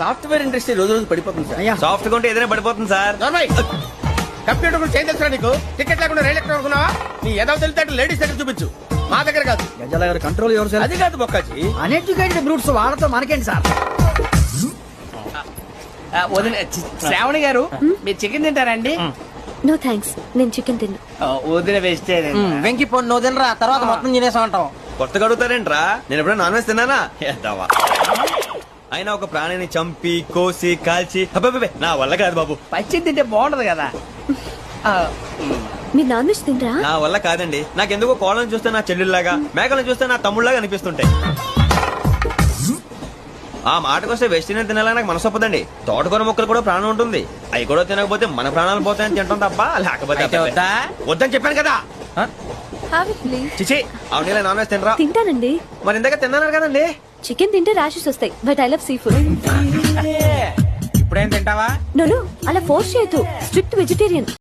Software industry రోజు రోజు పడిపోతుంది సార్. సాఫ్ట్ గా ఉంటే ఏదైనా పడిపోతుంది సార్. కంప్యూటర్ గురించి ఏం తెలుసా నీకు? టికెట్ లేకుండా రైలు ఎక్కడ అనుకున్నావా? నీ ఏదో తెలితే లేడీస్ దగ్గర చూపించు, మా దగ్గర కాదు. గజాల గారు కంట్రోల్ ఎవరు సార్? అది కాదు బొక్కాజీ. అన్ఎడ్యుకేటెడ్ బ్రూట్స్ వాళ్ళతో మనకేంటి సార్? శ్రావణి గారు మీరు చికెన్ తింటారండి? నో థ్యాంక్స్, నేను చికెన్ తిన్నా. వదిన వేస్తే వెంకి పొన్ను నువ్వు తినరా, తర్వాత మొత్తం తినేసా ఉంటాం. కొత్తగా అడుగుతారేంట్రా? నేను ఎప్పుడైనా నాన్ వెజ్ తిన్నానా? ఎద్దావా. అయినా ఒక ప్రాణిని చంపి కోసి కాల్చి అబ్బబ్బబ్బే, నా వల్ల కాదు బాబు. పచ్చి తింటే బాగుంటది కదా. మీరు నాన్ వెజ్ తినరా? నా వల్ల కాదండి. నాకెందుకో కోళ్ళని చూస్తే నా చెల్లెళ్ళలాగా, మేకలను చూస్తే నా తమ్ముళ్ళలాగా అనిపిస్తుంటాయి. ఆ మాటకొస్తే వెస్టిరియన్ తినాలని నాకు మనసు ఒప్పదండి. తోటకూర మొక్కలు కూడా ప్రాణం ఉంటుంది. అవి కూడా తినకపోతే మన ప్రాణాలు పోతాయని తింటాం తప్ప లేకపోతే వద్దని చెప్పాను కదా. Have it, please. చిచి, అవునీ నాన్ వెజ్ తినరా? తింటానండి. మరి ఇందాక తిన్నాను కదండి. చికెన్ తింటే ర్యాషెస్ వస్తాయి, but I love sea food. ఇప్పుడేం తింటావా? నో అలా ఫోర్స్ చేయొద్దు. Strict vegetarian.